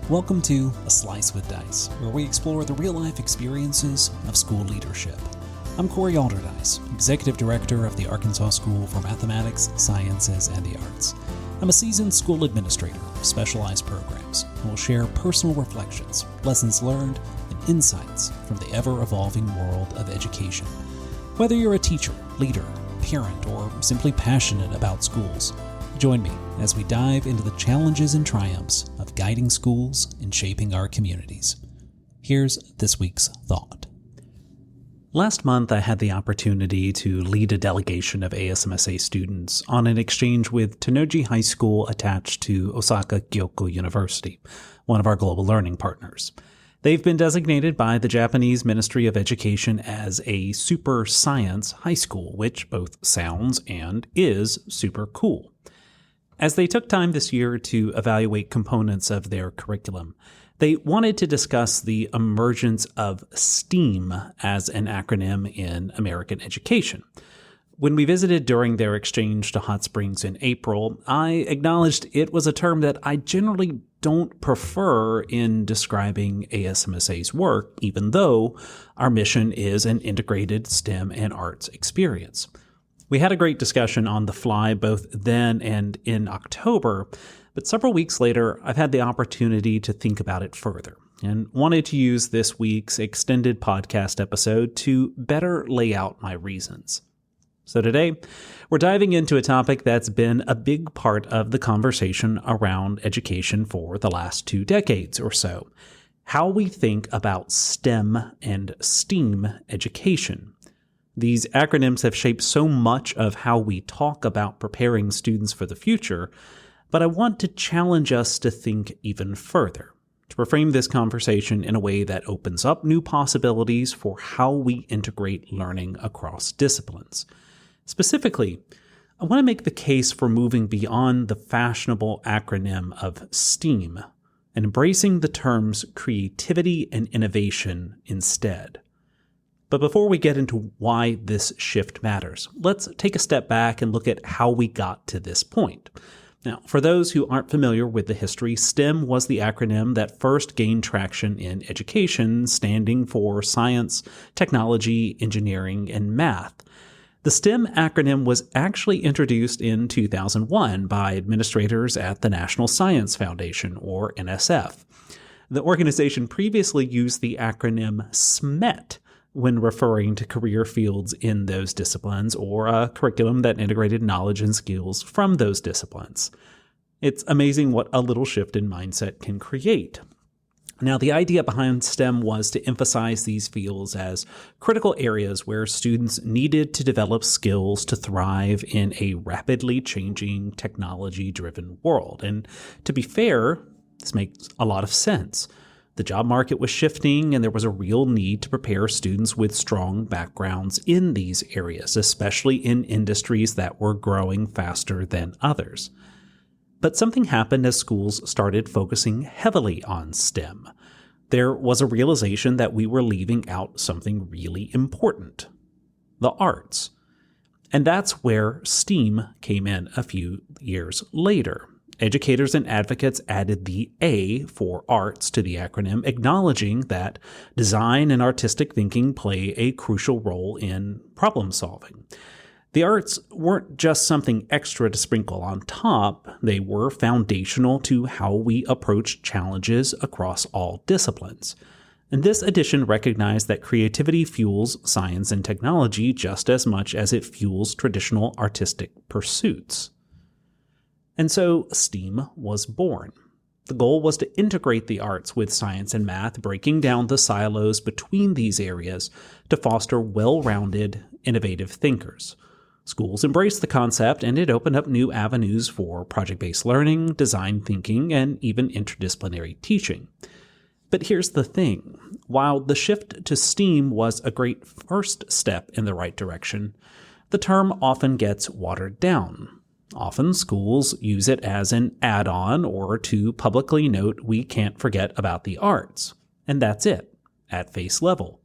Welcome to A Slice with Dice, where we explore the real-life experiences of school leadership. I'm Corey Alderdice, Executive Director of the Arkansas School for Mathematics, Sciences, and the Arts. I'm a seasoned school administrator of specialized programs and will share personal reflections, lessons learned, and insights from the ever-evolving world of education. Whether you're a teacher, leader, parent, or simply passionate about schools, join me as we dive into the challenges and triumphs of guiding schools and shaping our communities. Here's this week's thought. Last month, I had the opportunity to lead a delegation of ASMSA students on an exchange with Tennoji High School attached to Osaka Kyoto University, one of our global learning partners. They've been designated by the Japanese Ministry of Education as a super science high school, which both sounds and is super cool. As they took time this year to evaluate components of their curriculum, they wanted to discuss the emergence of STEAM as an acronym in American education. When we visited during their exchange to Hot Springs in April, I acknowledged it was a term that I generally don't prefer in describing ASMSA's work, even though our mission is an integrated STEM and arts experience. We had a great discussion on the fly both then and in October, but several weeks later, I've had the opportunity to think about it further and wanted to use this week's extended podcast episode to better lay out my reasons. So today, we're diving into a topic that's been a big part of the conversation around education for the last 2 decades or so: how we think about STEM and STEAM education. These acronyms have shaped so much of how we talk about preparing students for the future, but I want to challenge us to think even further, to reframe this conversation in a way that opens up new possibilities for how we integrate learning across disciplines. Specifically, I want to make the case for moving beyond the fashionable acronym of STEAM and embracing the terms creativity and innovation instead. But before we get into why this shift matters, let's take a step back and look at how we got to this point. Now, for those who aren't familiar with the history, STEM was the acronym that first gained traction in education, standing for science, technology, engineering, and math. The STEM acronym was actually introduced in 2001 by administrators at the National Science Foundation, or NSF. The organization previously used the acronym SMET when referring to career fields in those disciplines, or a curriculum that integrated knowledge and skills from those disciplines. It's amazing what a little shift in mindset can create. Now, the idea behind STEM was to emphasize these fields as critical areas where students needed to develop skills to thrive in a rapidly changing, technology-driven world. And to be fair, this makes a lot of sense. The job market was shifting, and there was a real need to prepare students with strong backgrounds in these areas, especially in industries that were growing faster than others. But something happened as schools started focusing heavily on STEM. There was a realization that we were leaving out something really important: the arts. And that's where STEAM came in a few years later. Educators and advocates added the A for arts to the acronym, acknowledging that design and artistic thinking play a crucial role in problem solving. The arts weren't just something extra to sprinkle on top, they were foundational to how we approach challenges across all disciplines. And this addition recognized that creativity fuels science and technology just as much as it fuels traditional artistic pursuits. And so STEAM was born. The goal was to integrate the arts with science and math, breaking down the silos between these areas to foster well-rounded, innovative thinkers. Schools embraced the concept, and it opened up new avenues for project-based learning, design thinking, and even interdisciplinary teaching. But here's the thing. While the shift to STEAM was a great first step in the right direction, the term often gets watered down. Often schools use it as an add-on or to publicly note we can't forget about the arts. And that's it, at face level.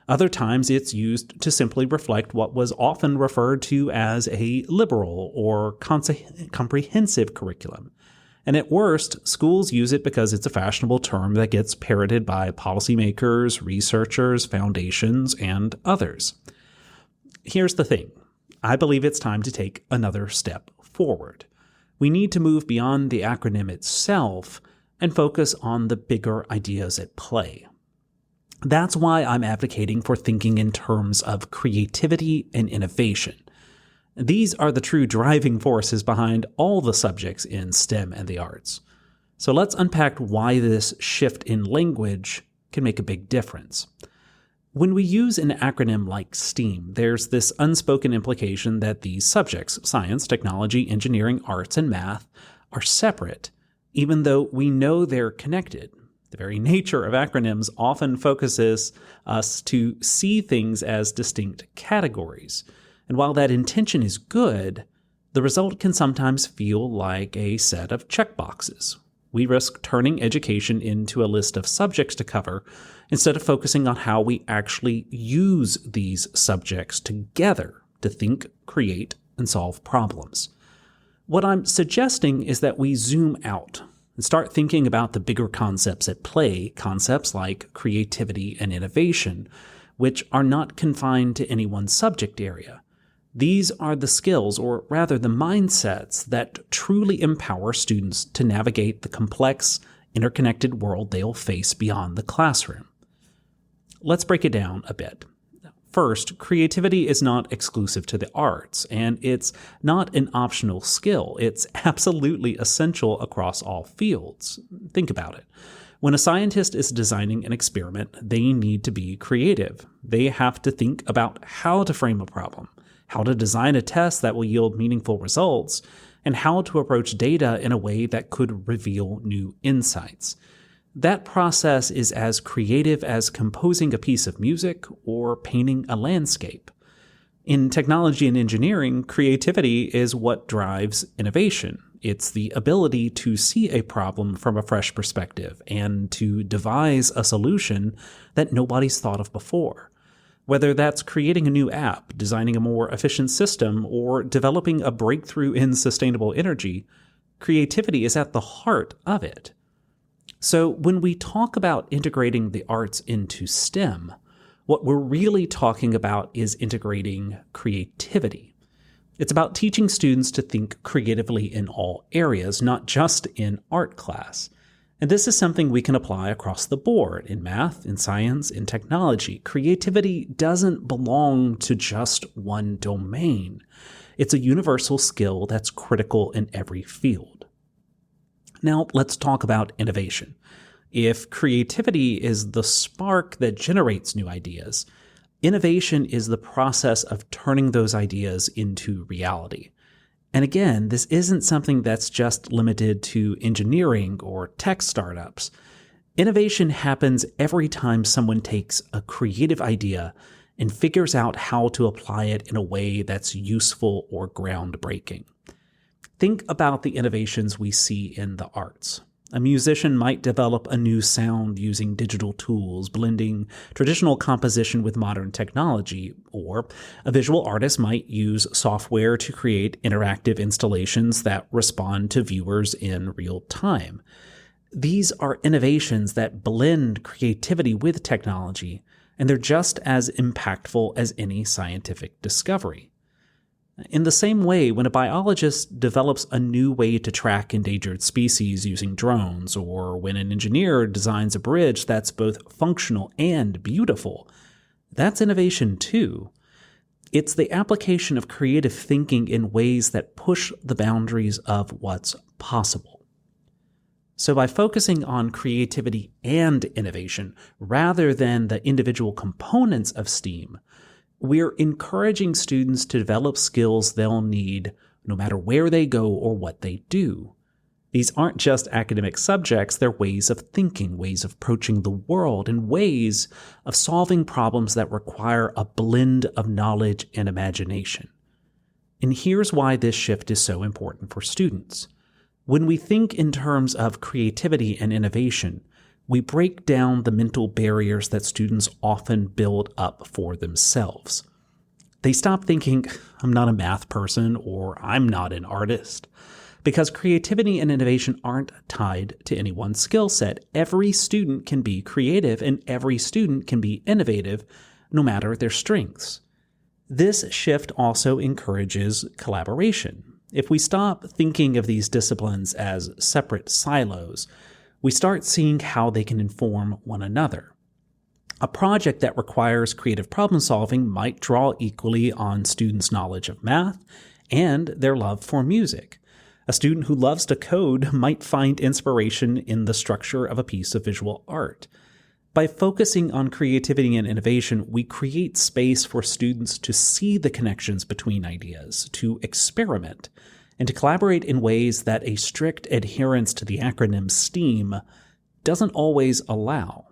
Other times it's used to simply reflect what was often referred to as a liberal or comprehensive curriculum. And at worst, schools use it because it's a fashionable term that gets parroted by policymakers, researchers, foundations, and others. Here's the thing. I believe it's time to take another step forward. We need to move beyond the acronym itself and focus on the bigger ideas at play. That's why I'm advocating for thinking in terms of creativity and innovation. These are the true driving forces behind all the subjects in STEM and the arts. So let's unpack why this shift in language can make a big difference. When we use an acronym like STEAM, there's this unspoken implication that these subjects, science, technology, engineering, arts, and math, are separate, even though we know they're connected. The very nature of acronyms often focuses us to see things as distinct categories. And while that intention is good, the result can sometimes feel like a set of checkboxes. We risk turning education into a list of subjects to cover instead of focusing on how we actually use these subjects together to think, create, and solve problems. What I'm suggesting is that we zoom out and start thinking about the bigger concepts at play, concepts like creativity and innovation, which are not confined to any one subject area. These are the skills, or rather the mindsets, that truly empower students to navigate the complex, interconnected world they'll face beyond the classroom. Let's break it down a bit. First, creativity is not exclusive to the arts, and it's not an optional skill. It's absolutely essential across all fields. Think about it. When a scientist is designing an experiment, they need to be creative. They have to think about how to frame a problem, how to design a test that will yield meaningful results, and how to approach data in a way that could reveal new insights. That process is as creative as composing a piece of music or painting a landscape. In technology and engineering, creativity is what drives innovation. It's the ability to see a problem from a fresh perspective and to devise a solution that nobody's thought of before. Whether that's creating a new app, designing a more efficient system, or developing a breakthrough in sustainable energy, creativity is at the heart of it. So when we talk about integrating the arts into STEM, what we're really talking about is integrating creativity. It's about teaching students to think creatively in all areas, not just in art class. And this is something we can apply across the board in math, in science, in technology. Creativity doesn't belong to just one domain. It's a universal skill that's critical in every field. Now, let's talk about innovation. If creativity is the spark that generates new ideas, innovation is the process of turning those ideas into reality. And again, this isn't something that's just limited to engineering or tech startups. Innovation happens every time someone takes a creative idea and figures out how to apply it in a way that's useful or groundbreaking. Think about the innovations we see in the arts. A musician might develop a new sound using digital tools, blending traditional composition with modern technology, or a visual artist might use software to create interactive installations that respond to viewers in real time. These are innovations that blend creativity with technology, and they're just as impactful as any scientific discovery. In the same way, when a biologist develops a new way to track endangered species using drones, or when an engineer designs a bridge that's both functional and beautiful, that's innovation too. It's the application of creative thinking in ways that push the boundaries of what's possible. So by focusing on creativity and innovation, rather than the individual components of STEAM, we're encouraging students to develop skills they'll need no matter where they go or what they do. These aren't just academic subjects, they're ways of thinking, ways of approaching the world, and ways of solving problems that require a blend of knowledge and imagination. And here's why this shift is so important for students. When we think in terms of creativity and innovation, we break down the mental barriers that students often build up for themselves. They stop thinking, I'm not a math person or I'm not an artist. Because creativity and innovation aren't tied to any one skill set. Every student can be creative and every student can be innovative, no matter their strengths. This shift also encourages collaboration. If we stop thinking of these disciplines as separate silos, we start seeing how they can inform one another. A project that requires creative problem solving might draw equally on students' knowledge of math and their love for music. A student who loves to code might find inspiration in the structure of a piece of visual art. By focusing on creativity and innovation, we create space for students to see the connections between ideas, to experiment, and to collaborate in ways that a strict adherence to the acronym STEAM doesn't always allow.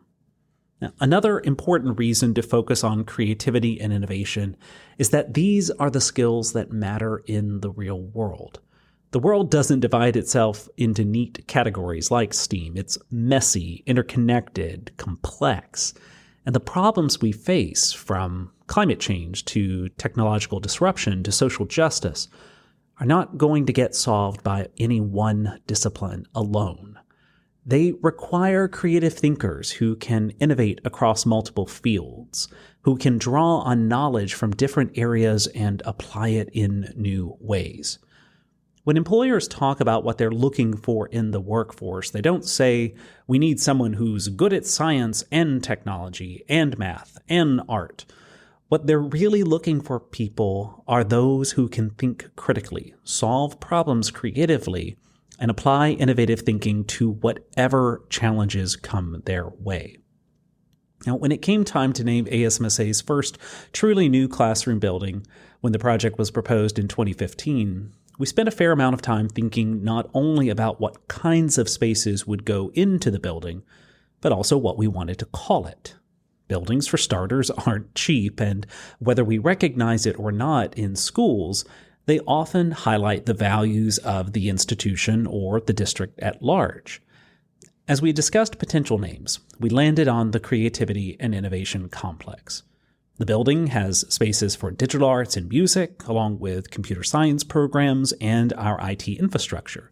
Now, another important reason to focus on creativity and innovation is that these are the skills that matter in the real world. The world doesn't divide itself into neat categories like STEAM. It's messy, interconnected, complex. And the problems we face, from climate change to technological disruption to social justice, are not going to get solved by any one discipline alone. They require creative thinkers who can innovate across multiple fields, who can draw on knowledge from different areas and apply it in new ways. When employers talk about what they're looking for in the workforce, they don't say, we need someone who's good at science and technology and math and art. What they're really looking for people are those who can think critically, solve problems creatively, and apply innovative thinking to whatever challenges come their way. Now, when it came time to name ASMSA's first truly new classroom building, when the project was proposed in 2015, we spent a fair amount of time thinking not only about what kinds of spaces would go into the building, but also what we wanted to call it. Buildings, for starters, aren't cheap, and whether we recognize it or not in schools, they often highlight the values of the institution or the district at large. As we discussed potential names, we landed on the Creativity and Innovation Complex. The building has spaces for digital arts and music, along with computer science programs and our IT infrastructure.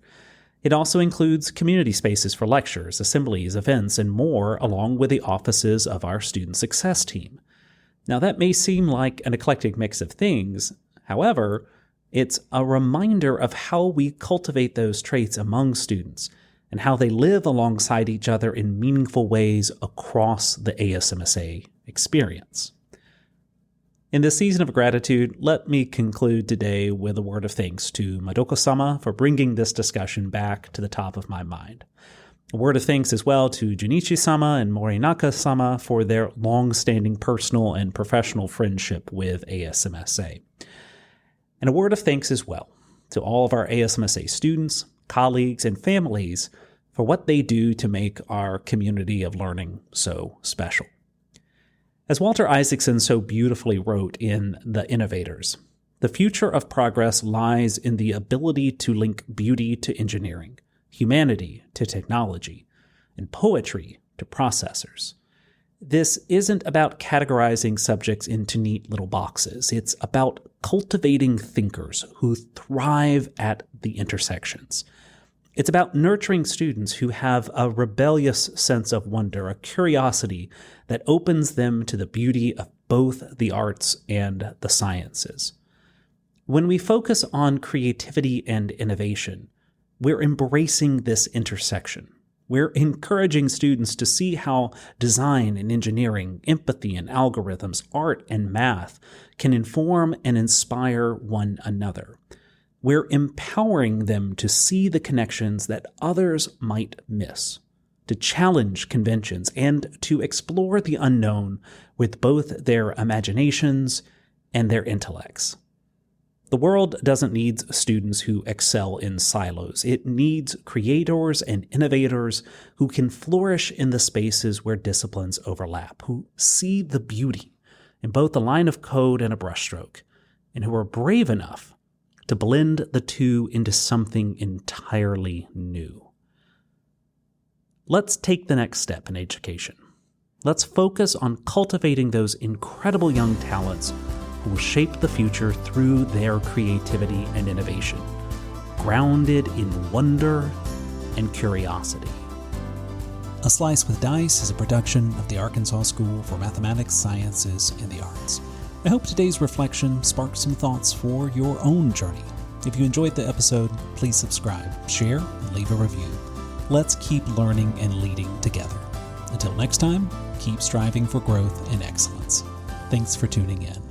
It also includes community spaces for lectures, assemblies, events, and more, along with the offices of our student success team. Now, that may seem like an eclectic mix of things. However, it's a reminder of how we cultivate those traits among students and how they live alongside each other in meaningful ways across the ASMSA experience. In this season of gratitude, let me conclude today with a word of thanks to Madoko-sama for bringing this discussion back to the top of my mind. A word of thanks as well to Junichi-sama and Morinaka-sama for their long-standing personal and professional friendship with ASMSA. And a word of thanks as well to all of our ASMSA students, colleagues, and families for what they do to make our community of learning so special. As Walter Isaacson so beautifully wrote in The Innovators, the future of progress lies in the ability to link beauty to engineering, humanity to technology, and poetry to processors. This isn't about categorizing subjects into neat little boxes. It's about cultivating thinkers who thrive at the intersections. It's about nurturing students who have a rebellious sense of wonder, a curiosity that opens them to the beauty of both the arts and the sciences. When we focus on creativity and innovation, we're embracing this intersection. We're encouraging students to see how design and engineering, empathy and algorithms, art and math can inform and inspire one another. We're empowering them to see the connections that others might miss, to challenge conventions, and to explore the unknown with both their imaginations and their intellects. The world doesn't need students who excel in silos. It needs creators and innovators who can flourish in the spaces where disciplines overlap, who see the beauty in both a line of code and a brushstroke, and who are brave enough to blend the two into something entirely new. Let's take the next step in education. Let's focus on cultivating those incredible young talents who will shape the future through their creativity and innovation. grounded in wonder and curiosity. A Slice with Dice is a production of the Arkansas School for Mathematics, Sciences, and the Arts. I hope today's reflection sparked some thoughts for your own journey. If you enjoyed the episode, please subscribe, share, and leave a review. Let's keep learning and leading together. Until next time, keep striving for growth and excellence. Thanks for tuning in.